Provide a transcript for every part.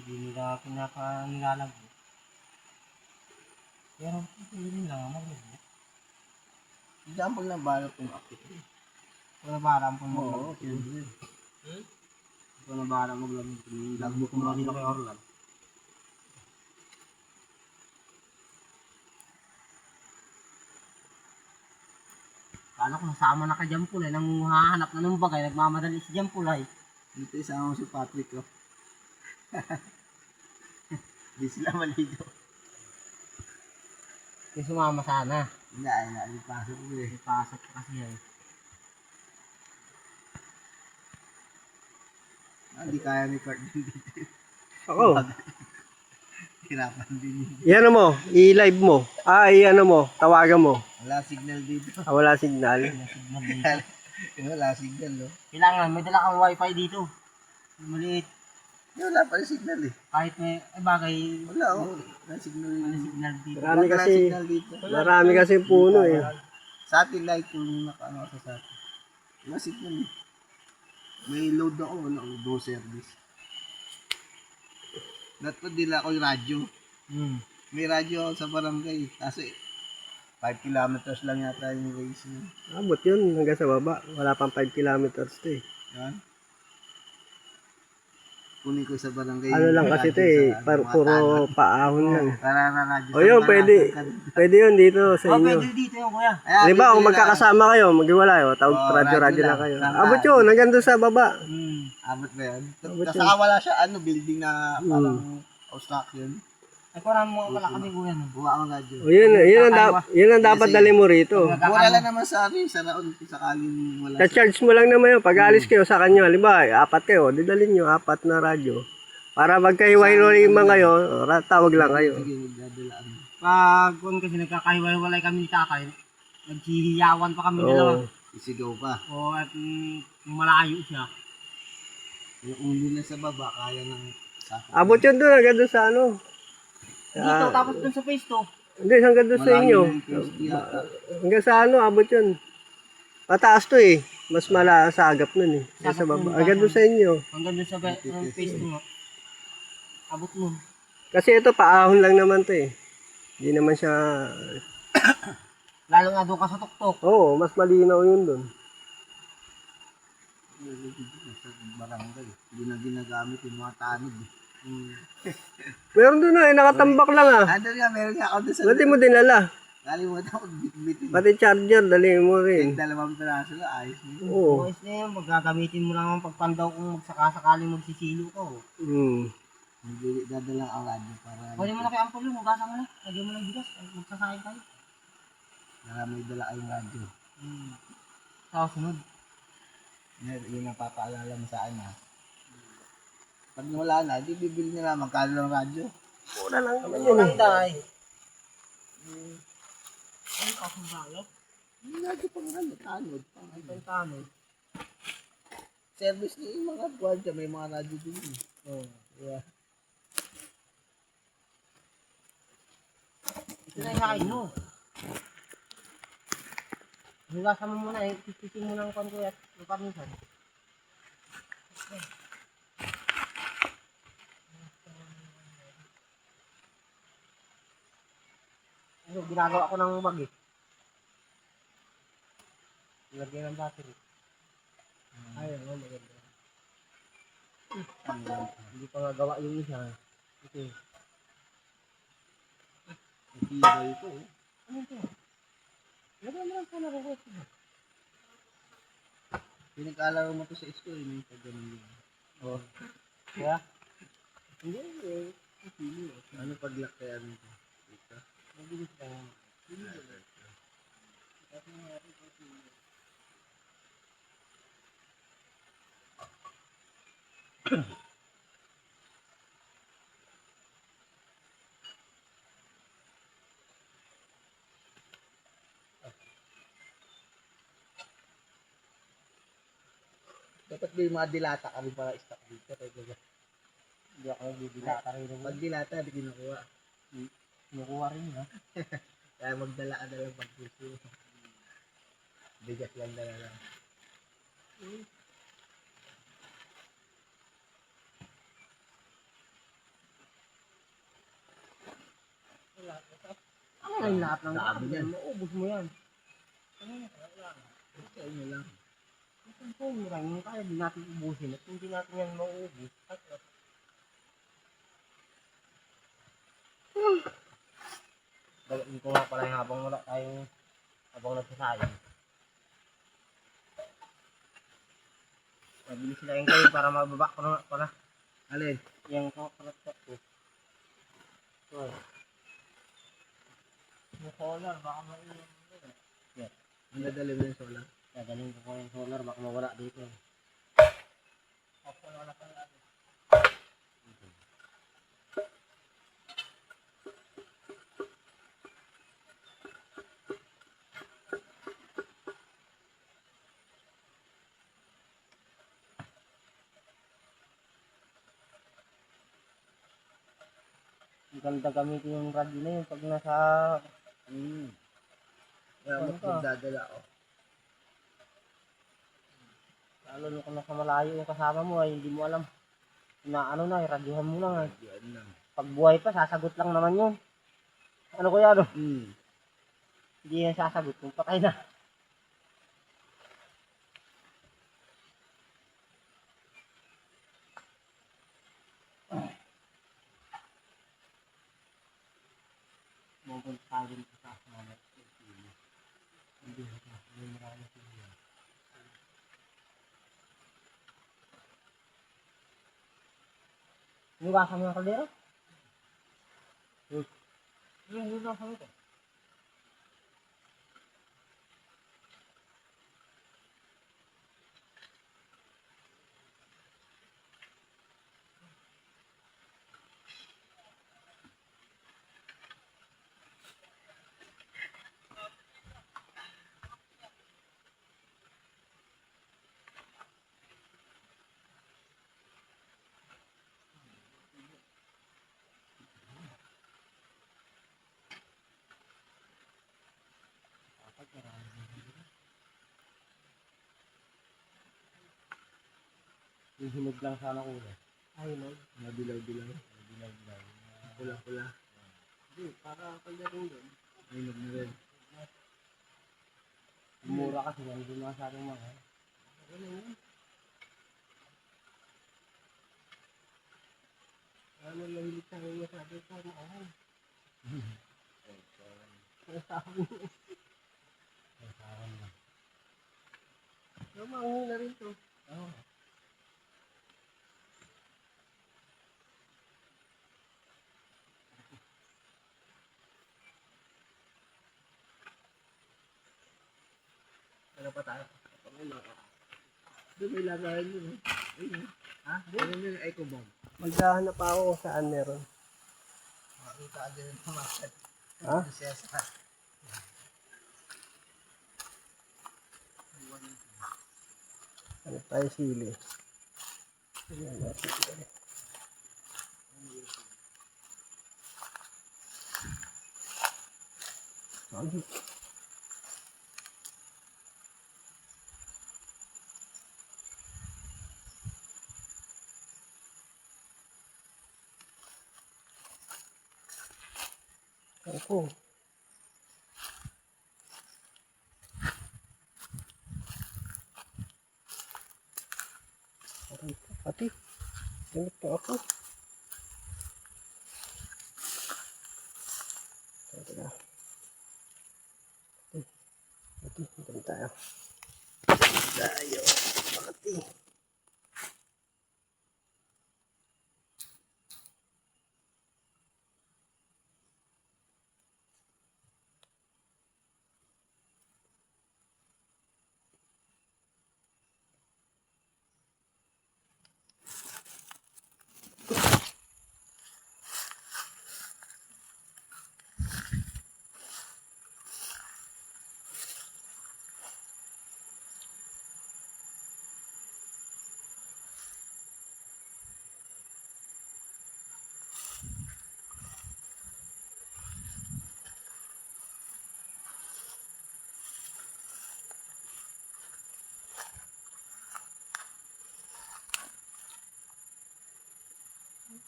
Hindi nila pinapanilalag. Pero hindi lang ang maglagay. Example na balot kung akit. Wala parang po mo. Oo, siyempre. Ito na bara maglamig. Lagbo ko mga dito kay Orlan. Kala ko nasama na ka Jampulay. Nang hahanap na ng bagay, nagmamadali si Jampulay. Dito isama mo si Patrick, oh. Di sila maligo. Yung sumama sana. Hindi, ay naipasok ko eh. Ipasok kasi yan. Hindi kaya ni Kurt din dito. Oo. Hirapan din yun. Yan mo, i-live mo. I-ano mo, tawagan mo. Wala signal dito. Wala signal. Signal dito. Wala signal, no? Kailangan, may dala kang wifi dito. Maliit. Wala pa rin signal eh. Kahit may bagay. Wala, oh. Wala signal. Wala signal dito. Marami Wala kasi, signal dito. marami kasi puno eh. Satellite yung nakaano sa satellite. Wala signal eh. May load ako, wala ako, do service. Dapat dila ako yung radyo. May radyo ako sa barangay. Kasi 5 kilometers lang yata yung race niya. Abot yun hanggang sa baba. Wala pang 5 kilometers to eh. Yan. Kunin ko sa barangay. Ano lang yung kasi radyo to eh, sa, ano, mga puro tanod. paahon lang. Para na radyo. O yun, pwede. Pwede yun dito sa Oh, inyo. pwede dito yung kuya. Di ba, kung magkakasama kayo, maghiwalay, o tawag Oo, radyo-radyo radyo lang lang. kayo. Saan Abot ka? yun, hanggang doon sa baba. Abot ba yan? Abot Kasi yun. wala siya, ano, building na parang obstruction. Ay, kurang mo pala kami kuya. Buwa ang radyo. O yun ang dapat dali mo rito. Wala lang naman sa akin, sa raon, kung sakaling wala. Sa-charge mo lang naman yun. Pag alis kayo sa kanyo, halimbawa, 4 kayo, didalin nyo 4 na radyo. Para magkahiwa-hiwalay mga kayo, tawag lang kayo. Sige, magdadalaan. Pag kung kasi nagkakahiwalay kami ni tatay, naghihiyawan pa kami dalawa. Isigaw pa. O at malayo siya. Yung ulo na sa baba, kaya ng sako. Abot yun doon, hanggang doon sa ano. Dito, tapos dun sa face to. Hindi, hanggang doon sa inyo. Hanggang sa ano, abot yun. Mataas to eh. Mas malasagap nun eh. Sa baba. Hanggang doon sa inyo. Hanggang dun sa face to nga. Abot mo. Kasi ito, paahon lang naman to eh. Hindi naman siya... Lalo nga doon ka sa tuktok. Oo, mas malinaw yun doon. Sa barangay. Hindi na ginagamit yung mga tanod. Meron doon na eh, nakatambak lang ah. Ano nga, meron nga ako doon sa... Ba't di mo dinala? Kalimutan ko, bitbitin. Pati charger, dali mo rin. 2 piraso na, ayos na yun. Oo. Ayos na yun, maggagamitin mo lang ang pagpandaw kung magsakasakaling magsisilo ka. Oh. Dadala ang radyo para... Pwede mo na kay Ampol yun, hugasan mo na. Lagyan mo ng bigas, magsasakain tayo. Para may dala kayong radyo. Sa sunod. Yun ang papaalala mo sa akin ha. Pag wala na, di bibili nila magkano lang radyo. Mura lang naman yun Walang eh. dahay. Ay, akong balot. Yung radyo pang ano, tanod. Ang tanod. Service ni yung mga gwardiya, may mga radyo din eh. Oh. Yeah. Ito na yung hain mo. Hugasan mo muna eh. Pipitin mo ng kwan ko at paminsan. Ano, ginagawa ko ng bag eh. Lagyan ng battery. Ayun, maganda. Hindi pa nga gawa yung isa. Ito eh. Itibay ito eh. Ano ito? Lagyan mo lang po na request mo. Pinag-alaro mo to sa school, may pag-ganun yun. Oh. Kaya? Hindi eh. Ano pag-lock kaya nito? Ito. Mabilis ka. Dapat may mga dilata ka rin para stock dito. Hindi ako bibila ka rin. Pag dilata, di kinukuha. Kinukuha rin ha. Kaya magdala ka na lang pag puso. Bigas lang dala lang. Ano na yung lahat ng Dami dami yan. yan? Maubos mo yan. Sa inyo lang. Ito po, maraming kaya, di natin ubusin. At hindi natin yan mauubos. Dagawin ko nga pala yung habang wala tayong habang nagsasayang. Mabilis na yung kayo para mababa ko na nga pala. Alin? Yung kapalat ko. So, yung solar, baka maiwan mo na. Yan. Ang dadali mo yung solar? Dadaling ko yung solar, baka mawala dito. Ako na wala pala. Ang ganda gamitin yung radyo na yun pag nasa... Kaya Ano mas ka? magdadala ako. Lalo na kung nasa malayo yung kasama mo ay hindi mo alam. Na ano na, radyohan mo lang ay. Yan lang. Pag buhay pa, sasagot lang naman yun. Ano kuya, ano? Hmm. Hindi yan sasagot kung patay na. Mungkin tayo sa mga hindi na may marami sila. Nugasan mo yung kaldero? Nugasan mo ito. Yung hinog lang sana ko. Ay, no? Mabilaw-bilaw. Dilaw-dilaw. Pula-pula. Hindi, para kaldarin doon. Ayun na rin. Mura kasi yan, hindi masyadong mahal. Ano yun? Ano lang hindi tayo masabi ko mahal. Nasabi mo. Nasabi mo. So, maungi na rin to. Oo. Ano pa tayo? Doon may lagayan yun. Ayun. Ha? Ano yung eco bomb? Maghahanap pa ako kung saan meron. Makita ka din ng market. Ha? Siya sa... Ano tayo sili? Ayan, sili. Lagi. Ako. Pati. Ganit pa ako. Teka. Pati. Ganit tayo. Tayo. Pati.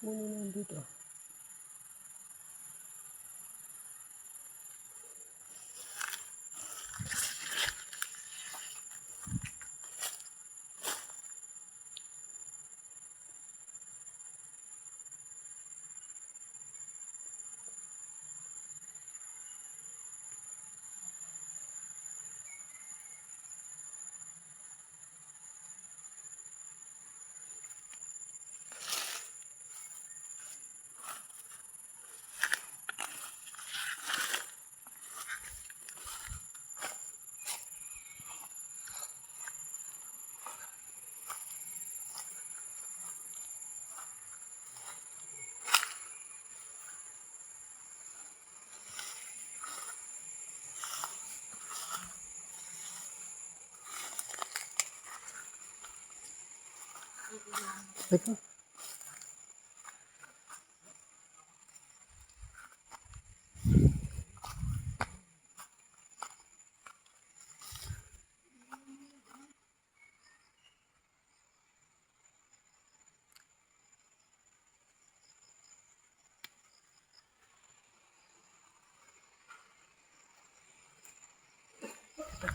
Ano na dito? Ito.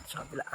Sa kabila.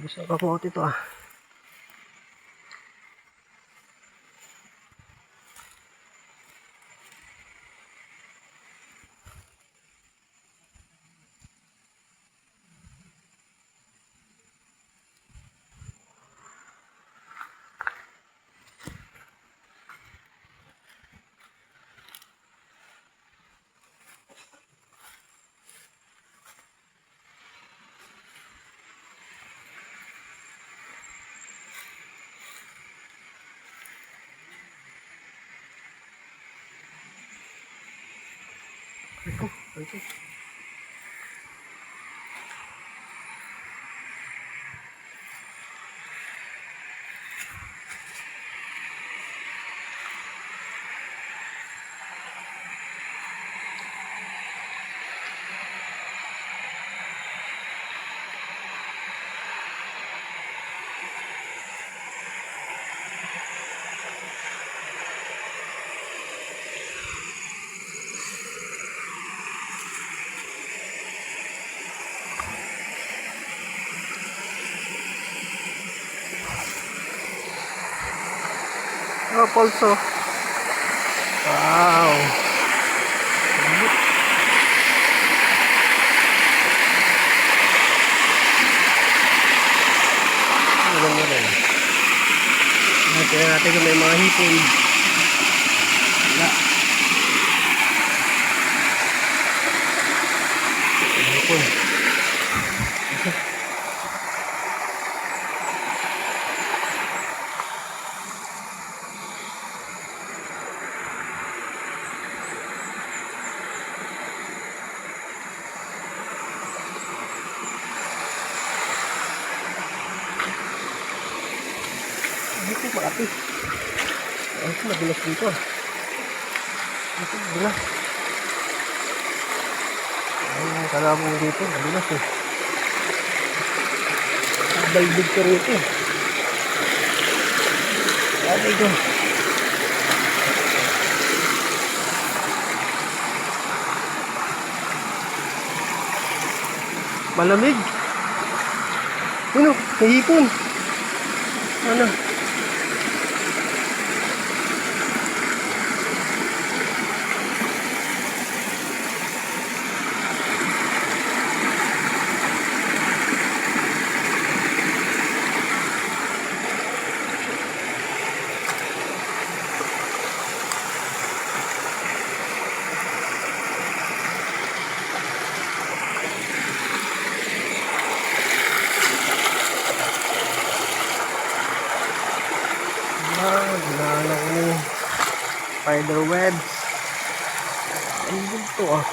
Gusto ko kamote ito ah. Ito. Oh, pulso. Wow. Maganda rin. Tingnan natin kung may mga hipon. Wala. Hipon. Ito malapit. Ito madulas dito. Ito madulas. Ang kalabong dito madulas eh. Balbig ka rito. Sabi ko. Malamig. Ano? Nahipon. Ano? Ginahanap ko ng spider webs. Ang dito ah.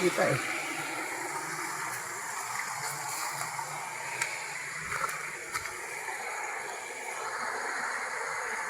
kita eh.